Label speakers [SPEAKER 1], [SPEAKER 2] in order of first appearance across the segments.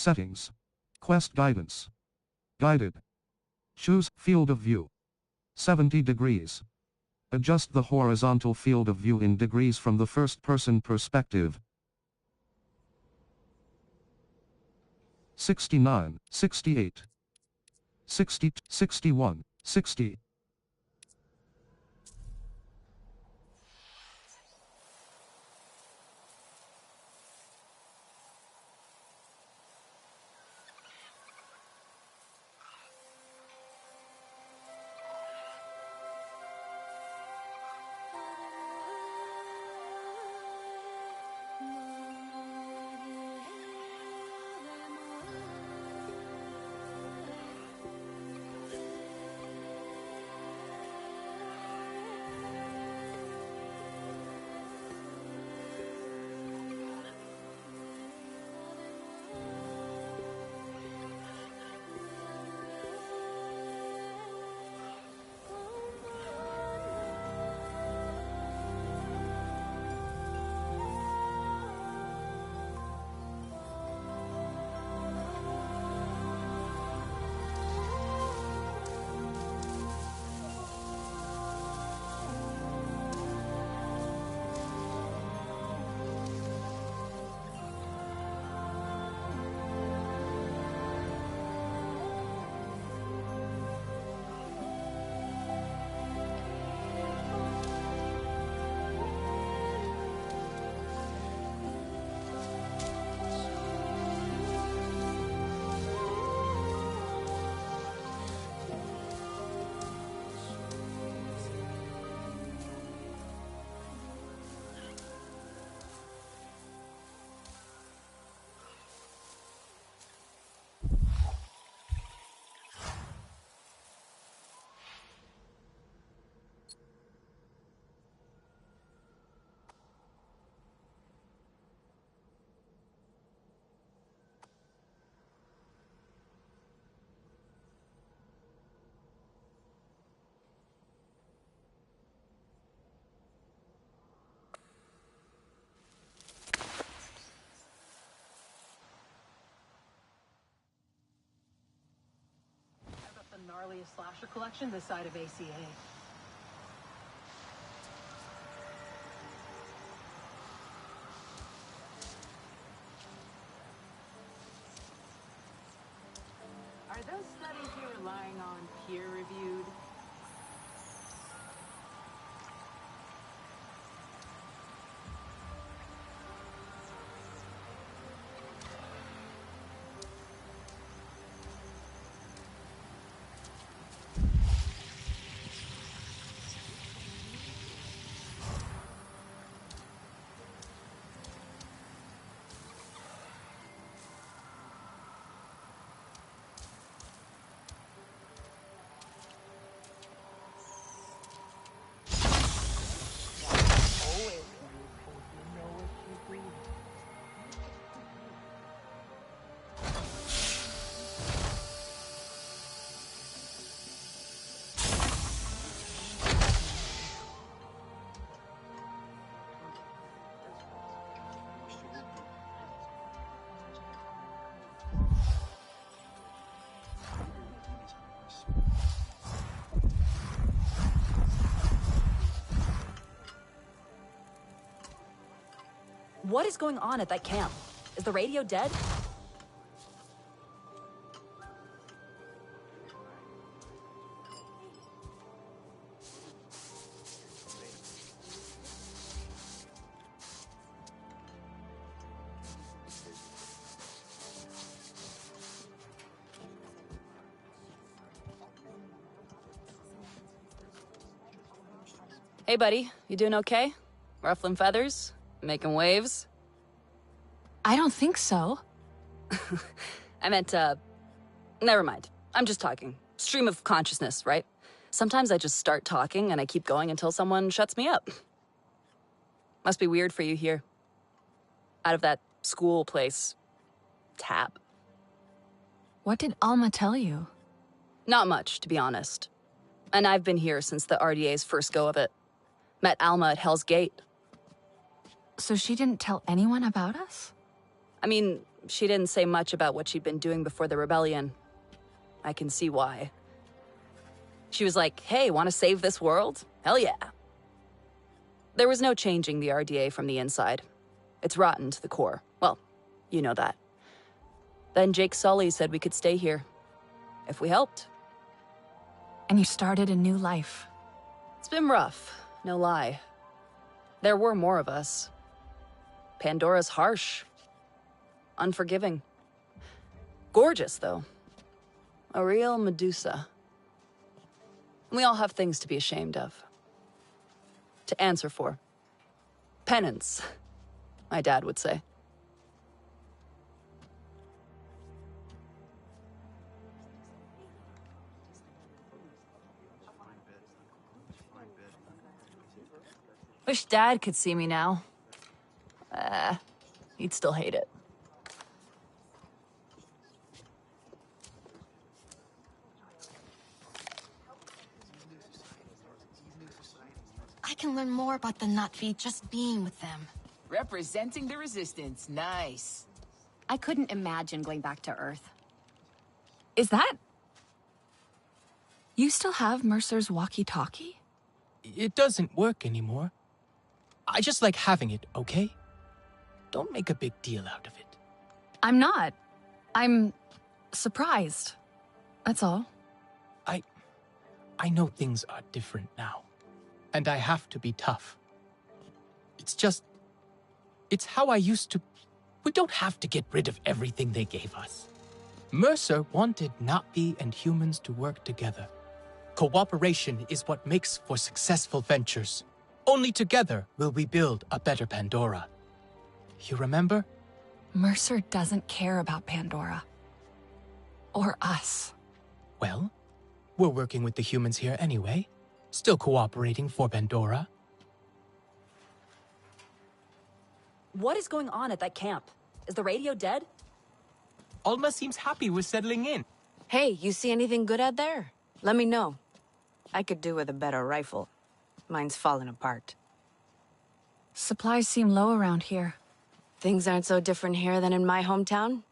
[SPEAKER 1] Settings. Quest guidance. Guided. Choose field of view. 70 degrees. Adjust the horizontal field of view in degrees from the first-person perspective. 69, 68, 60, 61, 60.
[SPEAKER 2] The gnarliest slasher collection this side of ACA. Are those studies you're relying on peer-reviewed?
[SPEAKER 3] What is going on at that camp? Is the radio dead? Hey, buddy. You doing okay? Ruffling feathers? Making waves?
[SPEAKER 4] I don't think so.
[SPEAKER 3] I meant, never mind. I'm just talking. Stream of consciousness, right? Sometimes I just start talking and I keep going until someone shuts me up. Must be weird for you here. Out of that school place. Tap.
[SPEAKER 4] What did Alma tell you?
[SPEAKER 3] Not much, to be honest. And I've been here since the RDA's first go of it. Met Alma at Hell's Gate.
[SPEAKER 4] So she didn't tell anyone about us?
[SPEAKER 3] I mean, She didn't say much about what she'd been doing before the rebellion. I can see why. She was like, hey, want to save this world? Hell yeah. There was no changing the RDA from the inside. It's rotten to the core. Well, you know that. Then Jake Sully said we could stay here. If we helped.
[SPEAKER 4] And you started a new life.
[SPEAKER 3] It's been rough, no lie. There were more of us. Pandora's harsh. Unforgiving. Gorgeous, though. A real Medusa. We all have things to be ashamed of. To answer for. Penance, my dad would say. Wish Dad could see me now. He'd still hate it.
[SPEAKER 5] I can learn more about the Na'vi just being with them.
[SPEAKER 2] Representing the Resistance. Nice.
[SPEAKER 6] I couldn't imagine going back to Earth.
[SPEAKER 4] Is that... You still have Mercer's walkie-talkie?
[SPEAKER 7] It doesn't work anymore. I just like having it, okay? Don't make a big deal out of it.
[SPEAKER 4] I'm not. I'm surprised. That's all.
[SPEAKER 7] I know things are different now. And I have to be tough. It's how I used to... We don't have to get rid of everything they gave us. Mercer wanted Na'vi and humans to work together. Cooperation is what makes for successful ventures. Only together will we build a better Pandora. You remember?
[SPEAKER 4] Mercer doesn't care about Pandora. Or us.
[SPEAKER 7] Well, we're working with the humans here anyway. Still cooperating for Pandora.
[SPEAKER 3] What is going on at that camp? Is the radio dead?
[SPEAKER 7] Alma seems happy we're settling in.
[SPEAKER 5] Hey, you see anything good out there? Let me know. I could do with a better rifle. Mine's falling apart.
[SPEAKER 4] Supplies seem low around here.
[SPEAKER 5] Things aren't so different here than in my hometown.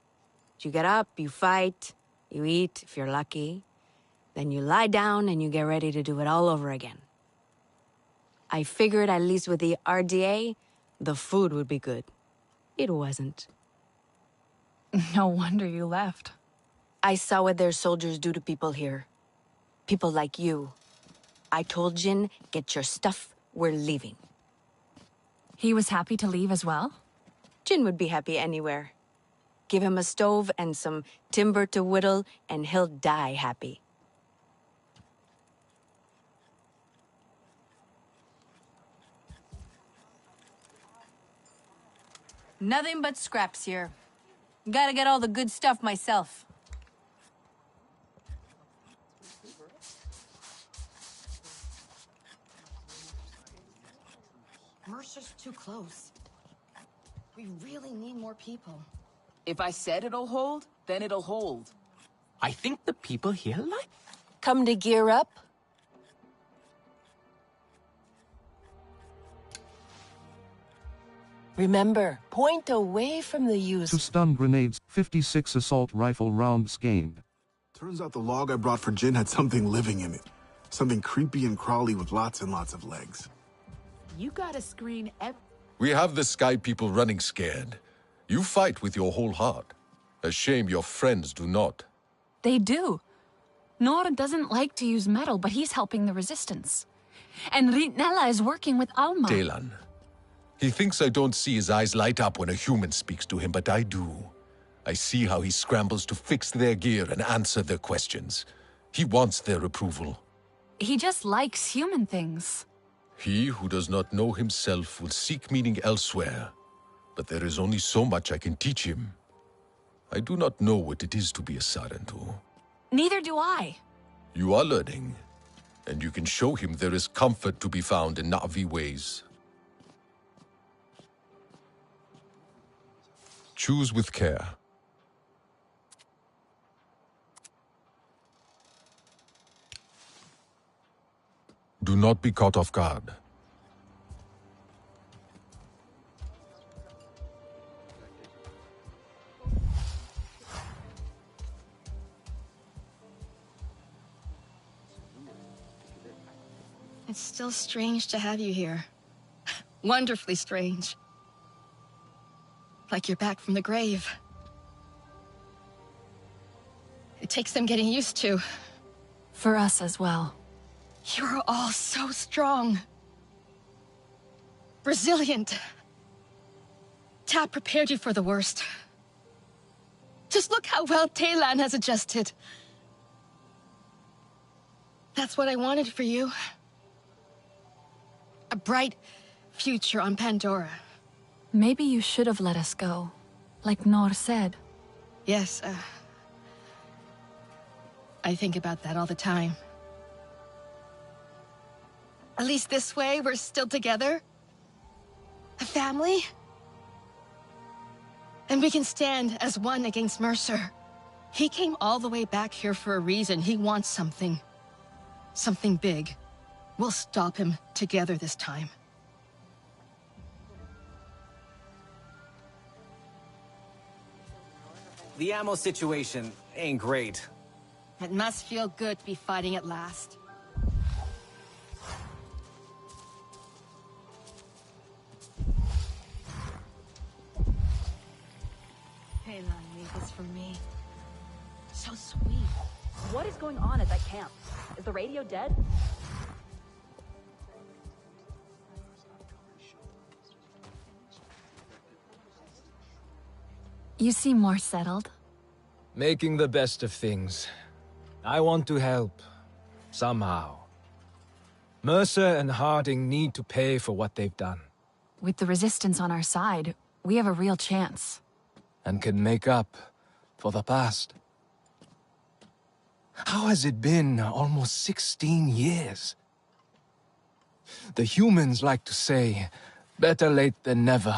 [SPEAKER 5] You get up, you fight, you eat, if you're lucky. Then you lie down and you get ready to do it all over again. I figured at least with the RDA, the food would be good. It wasn't.
[SPEAKER 4] No wonder you left.
[SPEAKER 5] I saw what their soldiers do to people here. People like you. I told Jin, get your stuff, we're leaving.
[SPEAKER 4] He was happy to leave as well?
[SPEAKER 5] Jin would be happy anywhere. Give him a stove and some timber to whittle, and he'll die happy. Nothing but scraps here. Gotta get all the good stuff myself. Mercer's too close. We really need more people.
[SPEAKER 2] If I said it'll hold, then it'll hold.
[SPEAKER 7] I think the people here like...
[SPEAKER 5] Come to gear up?
[SPEAKER 8] Remember, point away from the
[SPEAKER 1] 2
[SPEAKER 8] user.
[SPEAKER 1] stun grenades, 56 assault rifle rounds gained.
[SPEAKER 9] Turns out the log I brought for Jin had something living in it. Something creepy and crawly with lots and lots of legs.
[SPEAKER 2] You gotta screen
[SPEAKER 10] We have the Sky People running scared. You fight with your whole heart. A shame your friends do not.
[SPEAKER 4] They do. Nora doesn't like to use metal, but he's helping the Resistance. And Ritnella is working with Alma.
[SPEAKER 10] Delan. He thinks I don't see his eyes light up when a human speaks to him, but I do. I see how he scrambles to fix their gear and answer their questions. He wants their approval.
[SPEAKER 4] He just likes human things.
[SPEAKER 10] He who does not know himself will seek meaning elsewhere. But there is only so much I can teach him. I do not know what it is to be a Sarentu.
[SPEAKER 4] Neither do I.
[SPEAKER 10] You are learning, and you can show him there is comfort to be found in Na'vi ways. Choose with care. Do not be caught off guard.
[SPEAKER 11] It's still strange to have you here. Wonderfully strange. Like you're back from the grave. It takes some getting used to.
[SPEAKER 4] For us as well.
[SPEAKER 11] You're all so strong. Resilient. Tap prepared you for the worst. Just look how well Taylan has adjusted. That's what I wanted for you. A bright future on Pandora.
[SPEAKER 4] Maybe you should have let us go, like Nor said.
[SPEAKER 11] Yes, I think about that all the time. At least this way, we're still together. A family. And we can stand as one against Mercer. He came all the way back here for a reason. He wants something. Something big. We'll stop him together this time.
[SPEAKER 12] The ammo situation ain't great.
[SPEAKER 11] It must feel good to be fighting at last. Taylan made this for me. So sweet.
[SPEAKER 3] What is going on at that camp? Is the radio dead?
[SPEAKER 4] You seem more settled.
[SPEAKER 13] Making the best of things. I want to help. Somehow. Mercer and Harding need to pay for what they've done.
[SPEAKER 4] With the Resistance on our side, we have a real chance.
[SPEAKER 13] And can make up for the past. How has it been almost 16 years? The humans like to say, better late than never.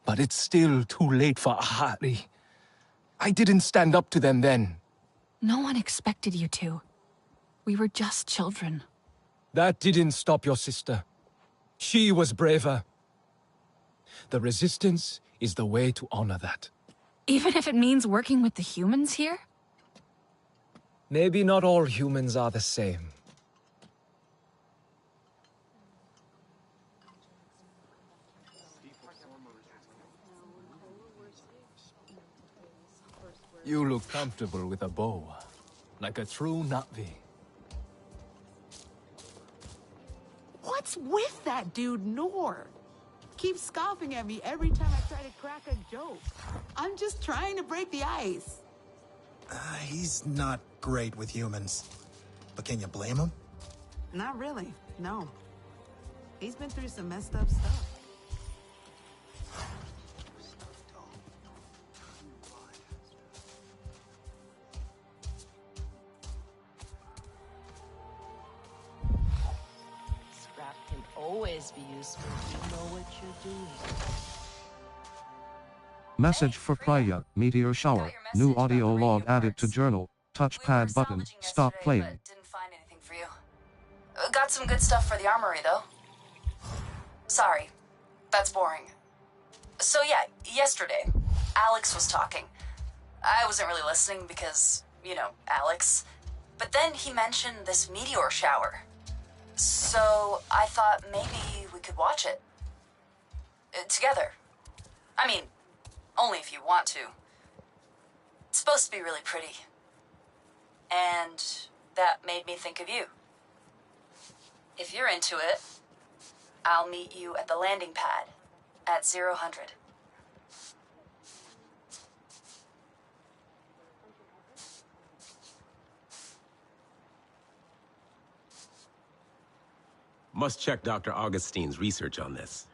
[SPEAKER 13] But it's still too late for Ahari. I didn't stand up to them then.
[SPEAKER 4] No one expected you to. We were just children.
[SPEAKER 13] That didn't stop your sister. She was braver. The Resistance is the way to honor that.
[SPEAKER 4] Even if it means working with the humans here?
[SPEAKER 13] Maybe not all humans are the same. You look comfortable with a bow, like a true Na'vi.
[SPEAKER 2] What's with that dude, Nor? Keeps scoffing at me every time I try to crack a joke. I'm just trying to break the ice.
[SPEAKER 14] He's not great with humans. But can you blame him?
[SPEAKER 2] Not really, no. He's been through some messed up stuff.
[SPEAKER 8] Scrap can always be useful if you know what you're doing.
[SPEAKER 1] Message for Priya, Meteor Shower, new audio log added to journal, touchpad button, stop playing.
[SPEAKER 3] Didn't find anything for you. Got some good stuff for the armory, though. Sorry, that's boring. So yeah, yesterday, Alex was talking. I wasn't really listening because, you know, Alex. But then he mentioned this meteor shower. So I thought maybe we could watch it. Together. I mean, only if you want to. It's supposed to be really pretty. And that made me think of you. If you're into it, I'll meet you at the landing pad at 0100.
[SPEAKER 15] Must check Dr. Augustine's research on this.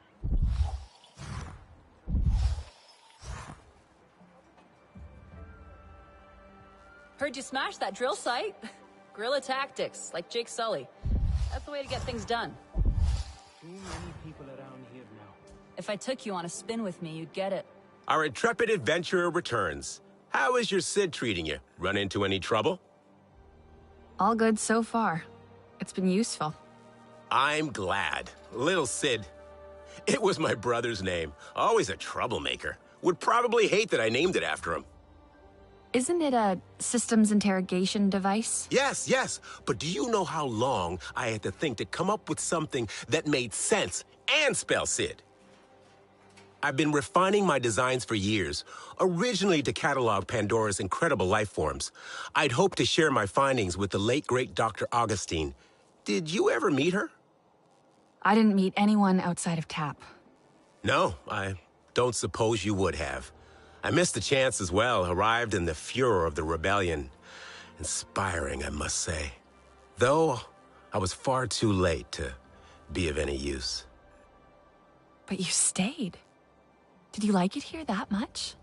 [SPEAKER 3] Heard you smashed that drill site. Guerrilla tactics, like Jake Sully. That's the way to get things done.
[SPEAKER 15] Too many people around here now.
[SPEAKER 3] If I took you on a spin with me, you'd get it.
[SPEAKER 15] Our intrepid adventurer returns. How is your Sid treating you? Run into any trouble?
[SPEAKER 4] All good so far. It's been useful.
[SPEAKER 15] I'm glad. Little Sid. It was my brother's name. Always a troublemaker. Would probably hate that I named it after him.
[SPEAKER 4] Isn't it a systems interrogation device?
[SPEAKER 15] Yes, yes. But do you know how long I had to think to come up with something that made sense and spell Sid? I've been refining my designs for years, originally to catalog Pandora's incredible life forms. I'd hoped to share my findings with the late, great Dr. Augustine. Did you ever meet her?
[SPEAKER 4] I didn't meet anyone outside of TAP.
[SPEAKER 15] No, I don't suppose you would have. I missed the chance as well, arrived in the furor of the rebellion. Inspiring, I must say. Though, I was far too late to be of any use.
[SPEAKER 4] But you stayed. Did you like it here that much?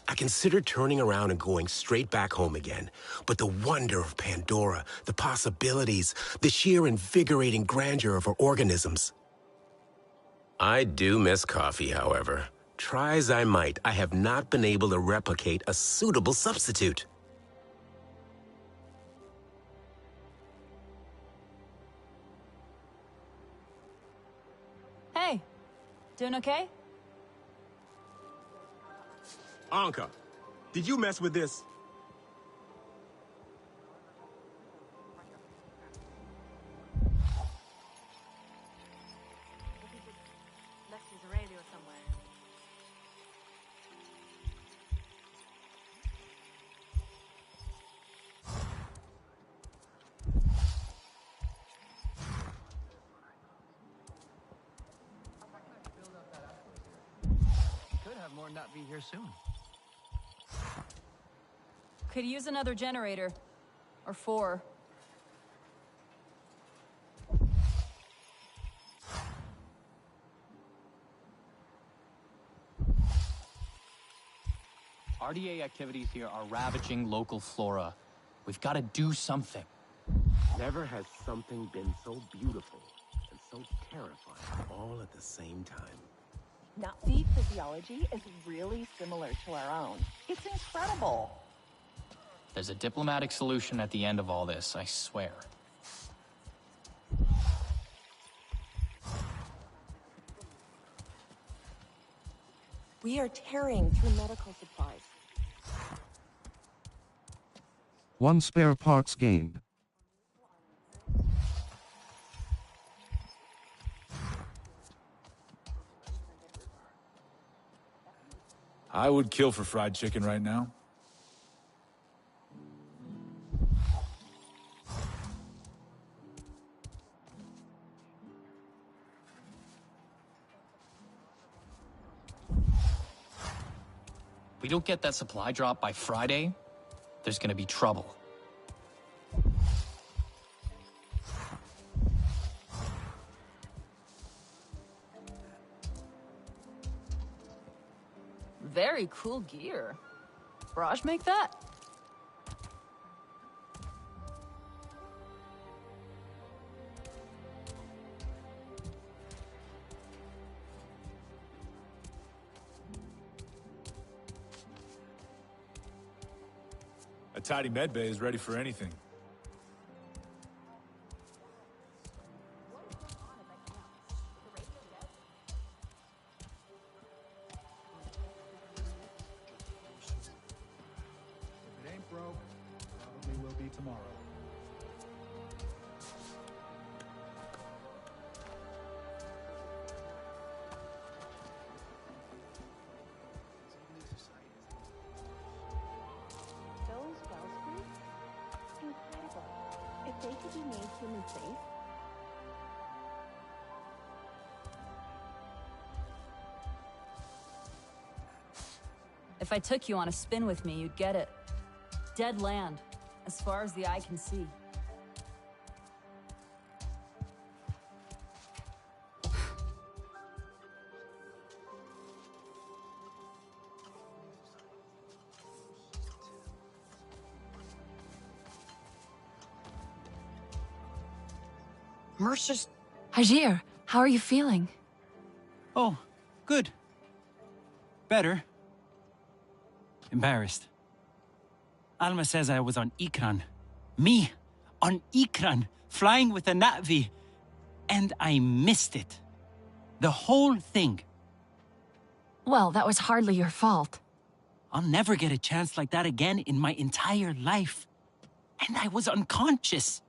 [SPEAKER 15] I considered turning around and going straight back home again. But the wonder of Pandora, the possibilities, the sheer invigorating grandeur of her organisms. I do miss coffee, however. Try as I might, I have not been able to replicate a suitable substitute.
[SPEAKER 3] Hey, doing okay?
[SPEAKER 15] Anka, did you mess with this?
[SPEAKER 16] More not be here soon.
[SPEAKER 3] Could use another generator. Or 4.
[SPEAKER 16] RDA activities here are ravaging local flora. We've got to do something.
[SPEAKER 15] Never has something been so beautiful and so terrifying all at the same time.
[SPEAKER 17] Nazi physiology is really similar to our own. It's incredible.
[SPEAKER 16] There's a diplomatic solution at the end of all this, I swear.
[SPEAKER 17] We are tearing through medical supplies.
[SPEAKER 1] 1 spare parts gained.
[SPEAKER 18] I would kill for fried chicken right now.
[SPEAKER 16] If we don't get that supply drop by Friday, there's gonna be trouble.
[SPEAKER 3] Very cool gear. Raj make that?
[SPEAKER 18] A tidy med bay is ready for anything.
[SPEAKER 17] They could be made human safe.
[SPEAKER 3] If I took you on a spin with me, you'd get it. Dead land, as far as the eye can see.
[SPEAKER 11] Mercer's...
[SPEAKER 4] Hajir, how are you feeling?
[SPEAKER 19] Oh, good. Better. Embarrassed. Alma says I was on Ikran. Me, on Ikran, flying with a Na'vi. And I missed it. The whole thing.
[SPEAKER 4] Well, that was hardly your fault.
[SPEAKER 19] I'll never get a chance like that again in my entire life. And I was unconscious.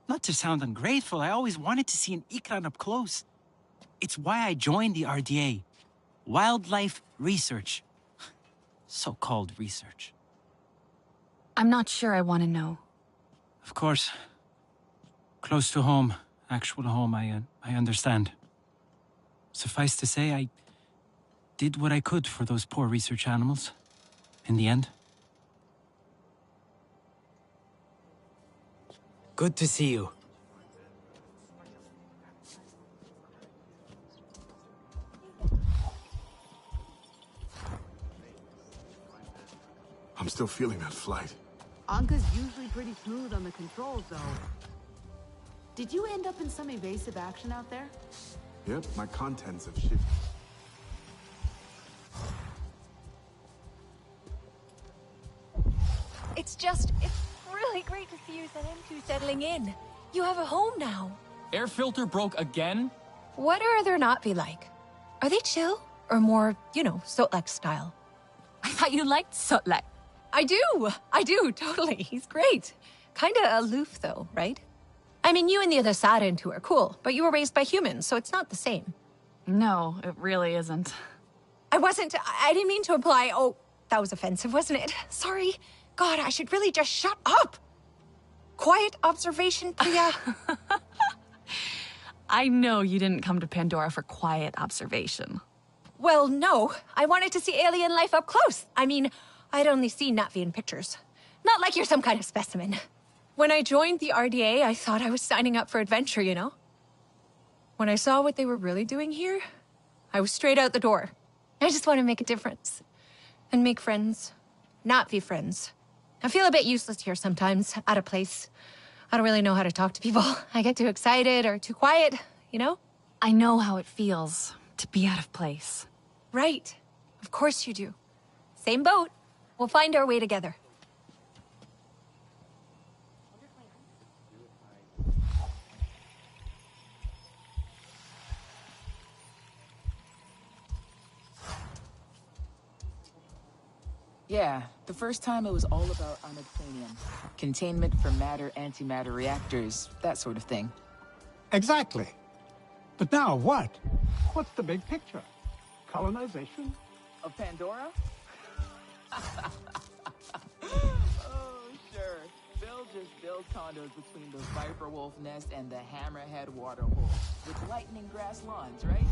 [SPEAKER 19] Not to sound ungrateful, I always wanted to see an Ikran up close. It's why I joined the RDA. Wildlife Research. So-called research.
[SPEAKER 4] I'm not sure I want to know.
[SPEAKER 19] Of course. Close to home, actual home, I understand. Suffice to say, I did what I could for those poor research animals. In the end.
[SPEAKER 12] Good to see you.
[SPEAKER 9] I'm still feeling that flight.
[SPEAKER 2] Anka's usually pretty smooth on the controls, though. Did you end up in some evasive action out there?
[SPEAKER 9] Yep, my contents have shifted.
[SPEAKER 20] It's really great to see you and M2 settling in. You have a home now.
[SPEAKER 16] Air filter broke again?
[SPEAKER 20] What are their Na'vi like? Are they chill? Or more, Sotlek style?
[SPEAKER 4] I thought you liked Sotlek.
[SPEAKER 20] I do, totally. He's great. Kinda aloof, though, right? I mean, you and the other Sarentu are cool, but you were raised by humans, so it's not the same.
[SPEAKER 4] No, it really isn't.
[SPEAKER 20] I didn't mean to imply, oh, that was offensive, wasn't it? Sorry. God, I should really just shut up. Quiet observation, Priya.
[SPEAKER 4] I know you didn't come to Pandora for quiet observation.
[SPEAKER 20] Well, no. I wanted to see alien life up close. I mean, I'd only seen Na'vi in pictures. Not like you're some kind of specimen. When I joined the RDA, I thought I was signing up for adventure, When I saw what they were really doing here, I was straight out the door. I just want to make a difference. And make friends. Na'vi friends. I feel a bit useless here sometimes, out of place. I don't really know how to talk to people. I get too excited or too quiet,
[SPEAKER 4] I know how it feels to be out of place.
[SPEAKER 20] Right. Of course you do. Same boat. We'll find our way together.
[SPEAKER 2] Yeah, the first time it was all about unobtainium. Containment for matter-antimatter reactors, that sort of thing.
[SPEAKER 21] Exactly. But now what? What's the big picture? Colonization?
[SPEAKER 2] Of Pandora? Oh, sure. Bill just built condos between the Viper Wolf Nest and the Hammerhead Waterhole, with lightning grass lawns, right?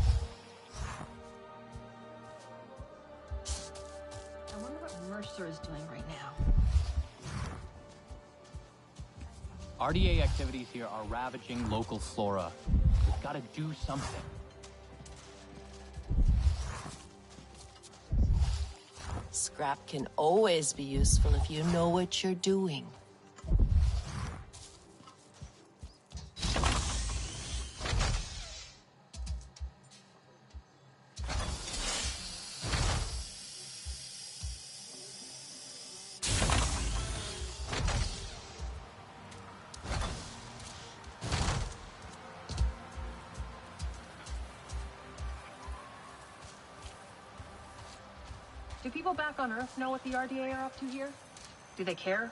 [SPEAKER 6] I wonder what Mercer is doing right now.
[SPEAKER 16] RDA activities here are ravaging local flora. We've got to do something.
[SPEAKER 8] Scrap can always be useful if you know what you're doing.
[SPEAKER 17] Do people back on Earth know what the RDA are up to here? Do they care?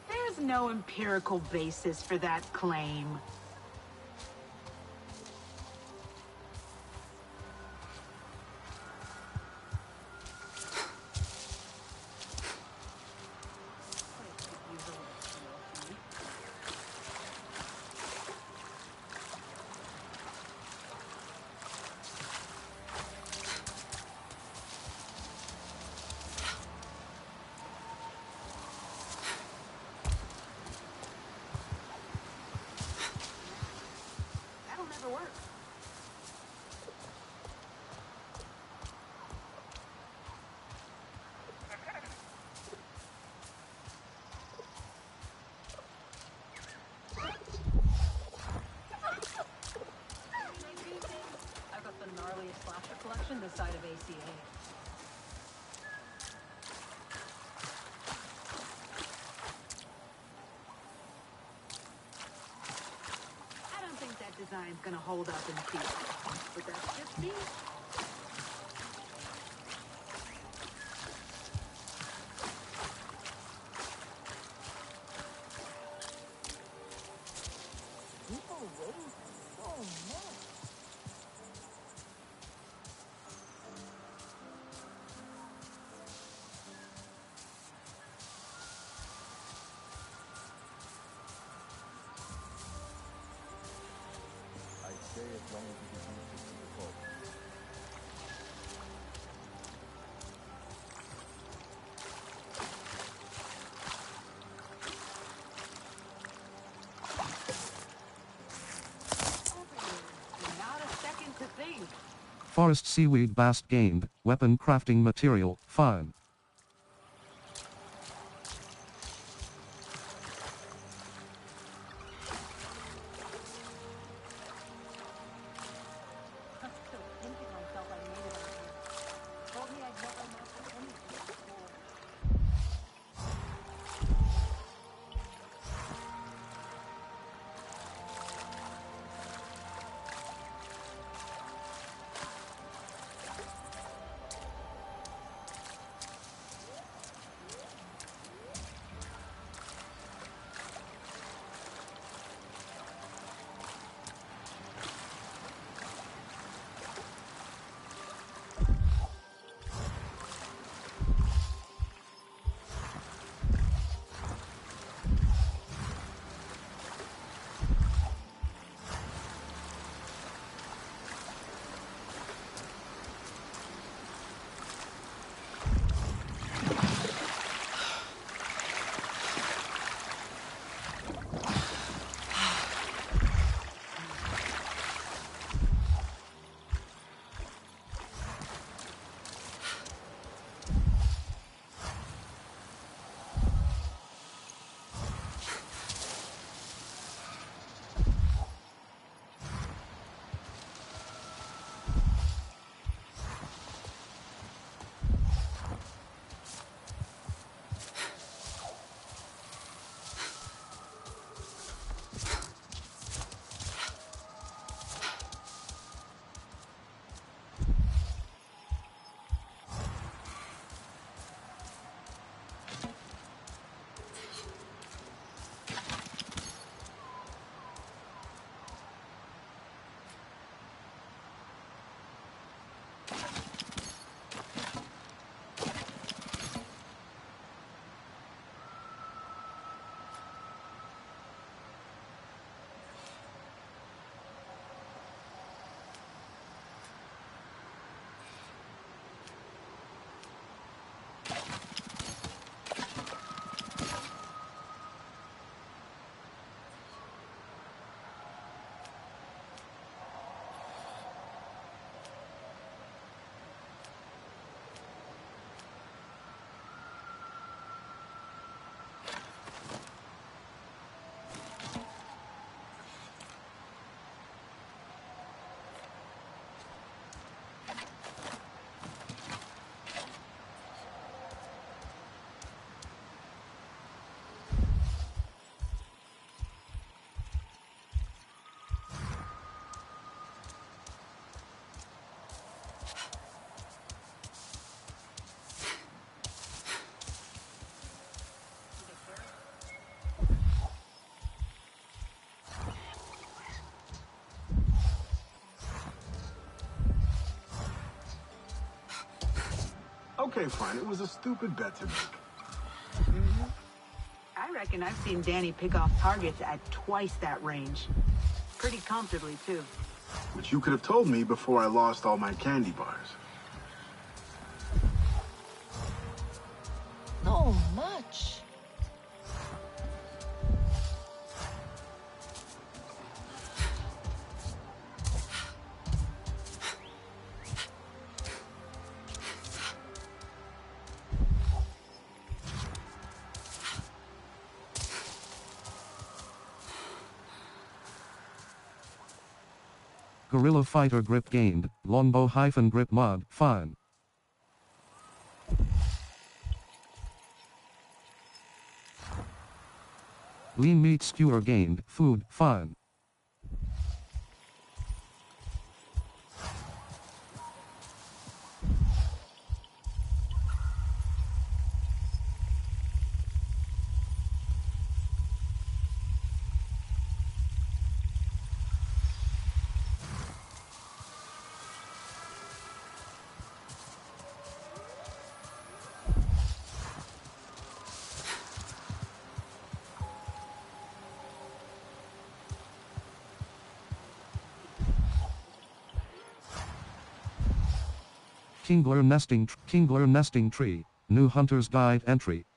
[SPEAKER 2] There's no empirical basis for that claim. That'll never work.
[SPEAKER 17] I've got the gnarliest slasher collection this side of ACA.
[SPEAKER 2] design's gonna hold up in peace. But that's just me.
[SPEAKER 17] People wait so much.
[SPEAKER 18] Stay as long as you can use to see the boat.
[SPEAKER 2] Not a second to think.
[SPEAKER 1] Forest seaweed bast gained, weapon crafting material, fine.
[SPEAKER 17] I'm still thinking myself I made it out here. Told me I'd never master anything before.
[SPEAKER 9] Okay, fine. It was a stupid bet to make.
[SPEAKER 2] I reckon I've seen Danny pick off targets at twice that range. Pretty comfortably, too.
[SPEAKER 9] Which you could have told me before I lost all my candy bars.
[SPEAKER 17] So much.
[SPEAKER 1] Gorilla fighter grip gained, longbow hyphen grip mod, fine. Lean meat skewer gained, food, fine. Kingler nesting tree. New Hunter's Guide entry.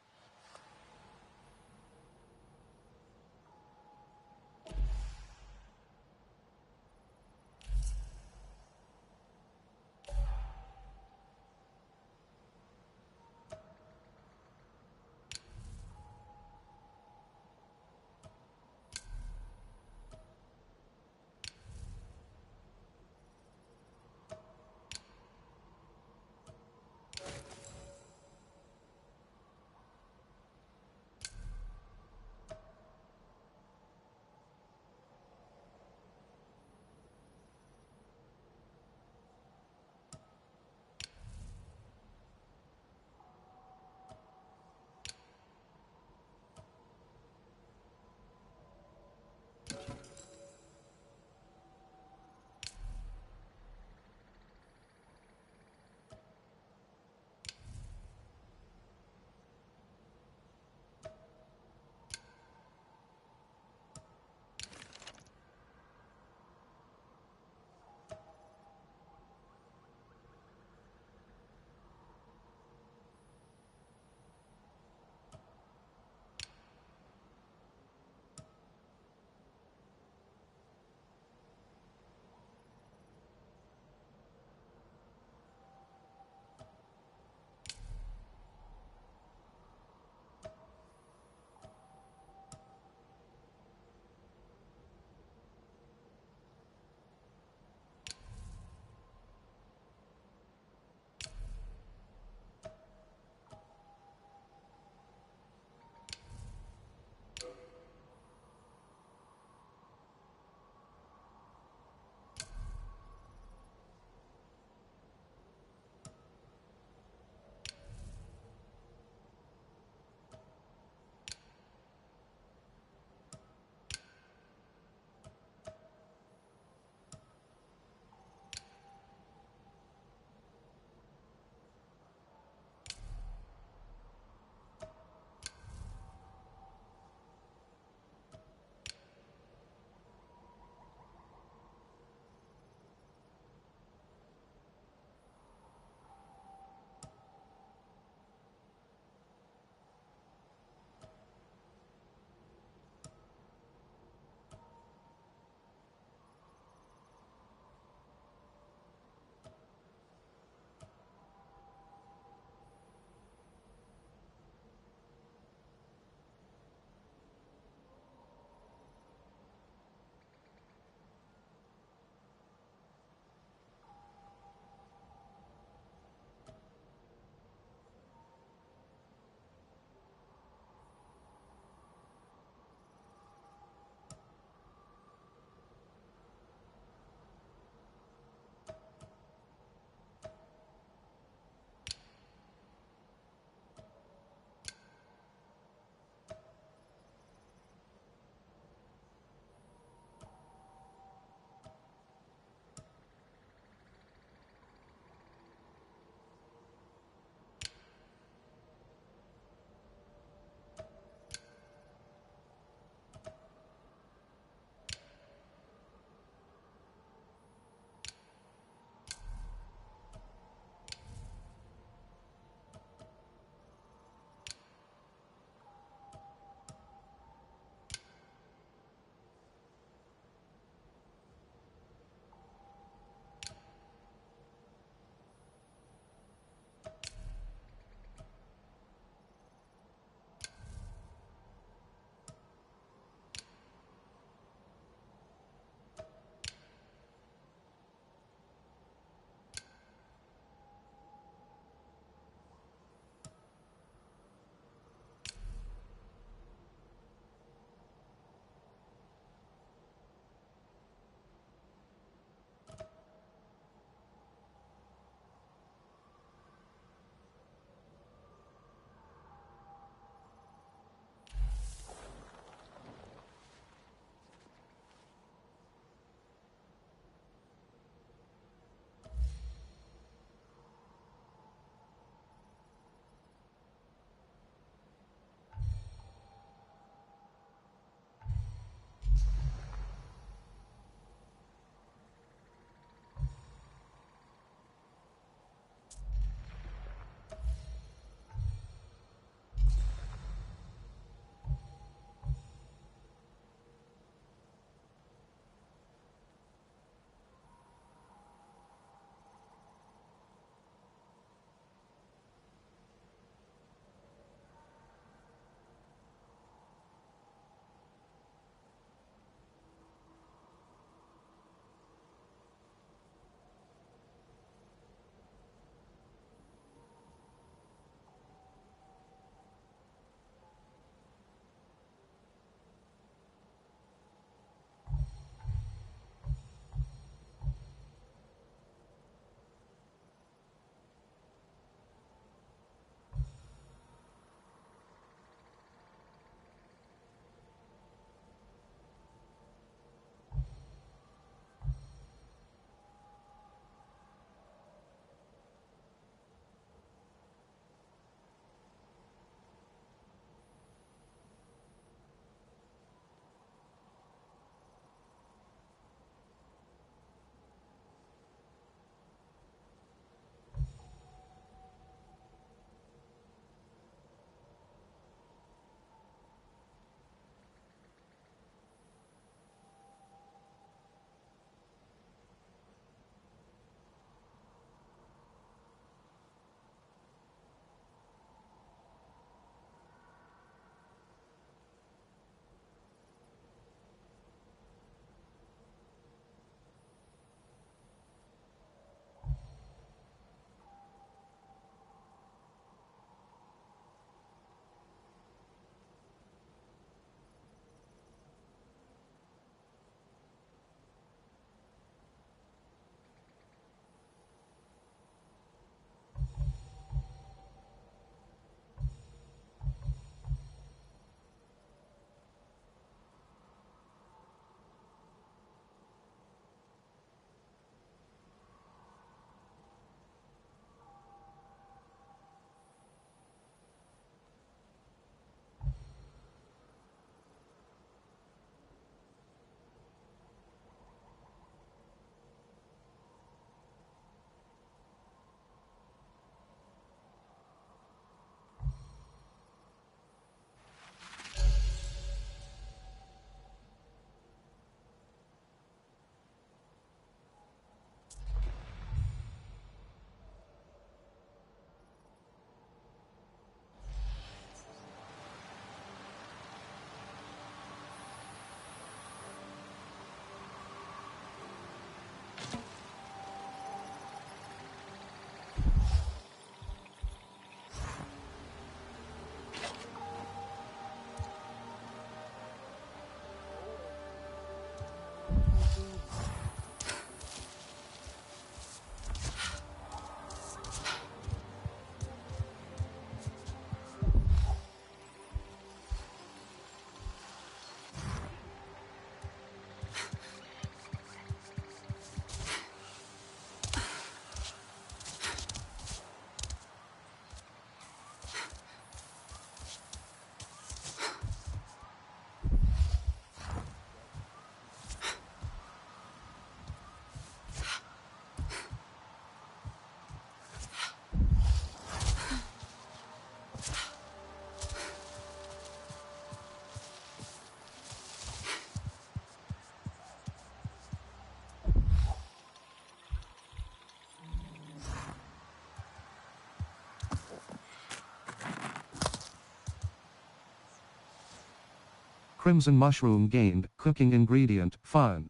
[SPEAKER 1] Crimson mushroom gained, cooking ingredient, fine.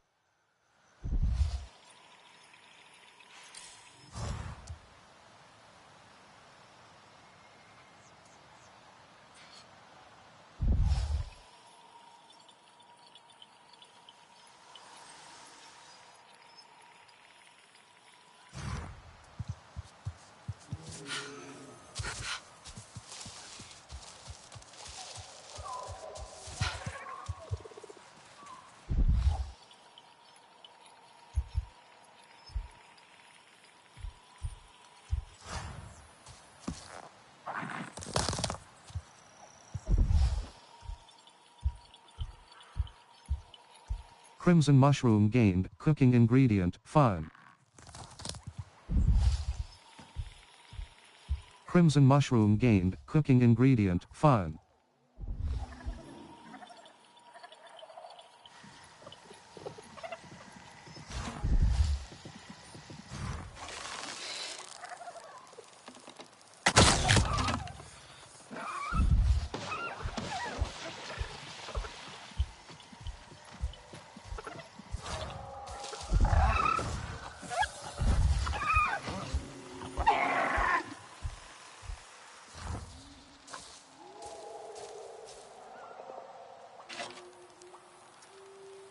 [SPEAKER 1] Crimson mushroom gained, cooking ingredient, fine. Crimson mushroom gained, cooking ingredient, fine.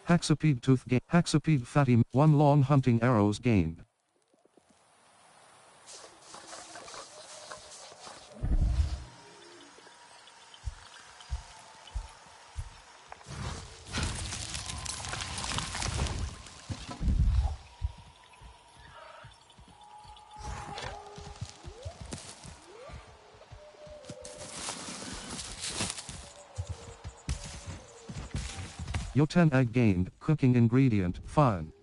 [SPEAKER 1] Hexapede tooth gained. Hexapede fatty. 1 long hunting arrows gained. Yoten egg gained, cooking ingredient, fine.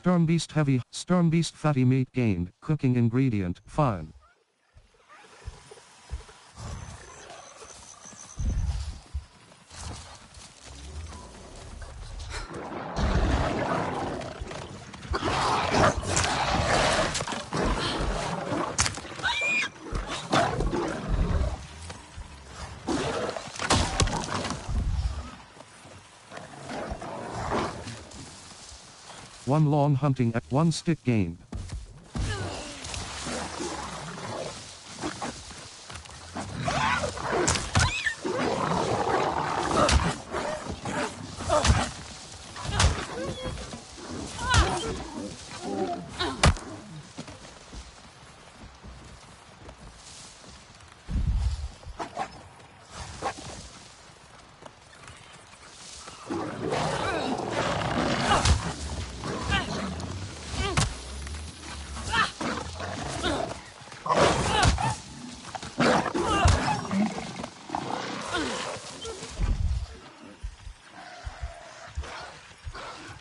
[SPEAKER 1] Sternbeast fatty meat gained, cooking ingredient, fine. One long hunting, 1 stick gained.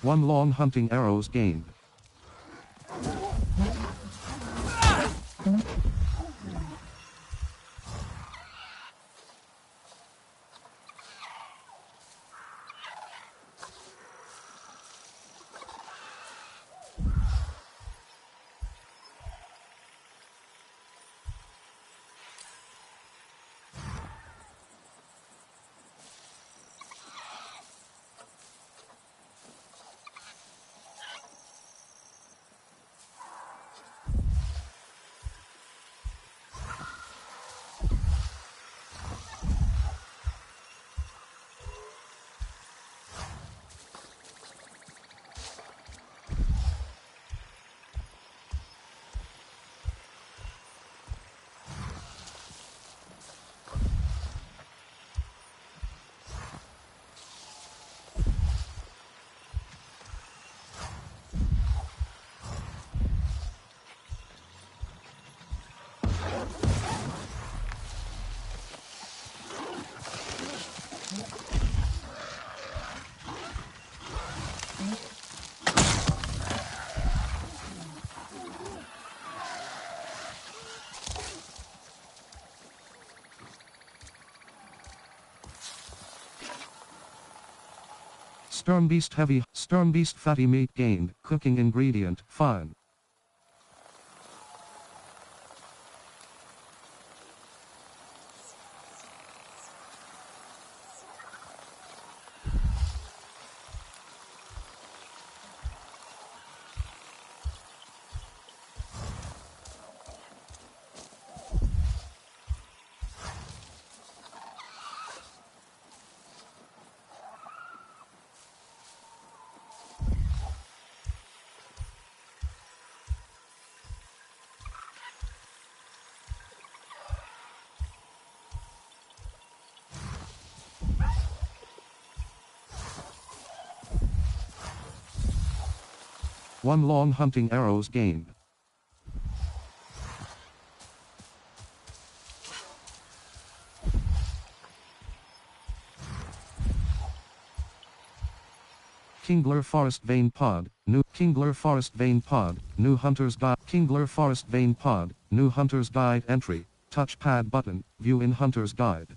[SPEAKER 1] One long hunting arrows gained. Sturmbeast heavy, Sturmbeast fatty meat gained, cooking ingredient, fine. One long hunting arrows gained. Kingler Forest Vein Pod, new Kingler Forest Vein Pod, new Hunter's Guide. Kingler Forest Vein Pod, new Hunter's Guide entry, touchpad button, view in Hunter's Guide.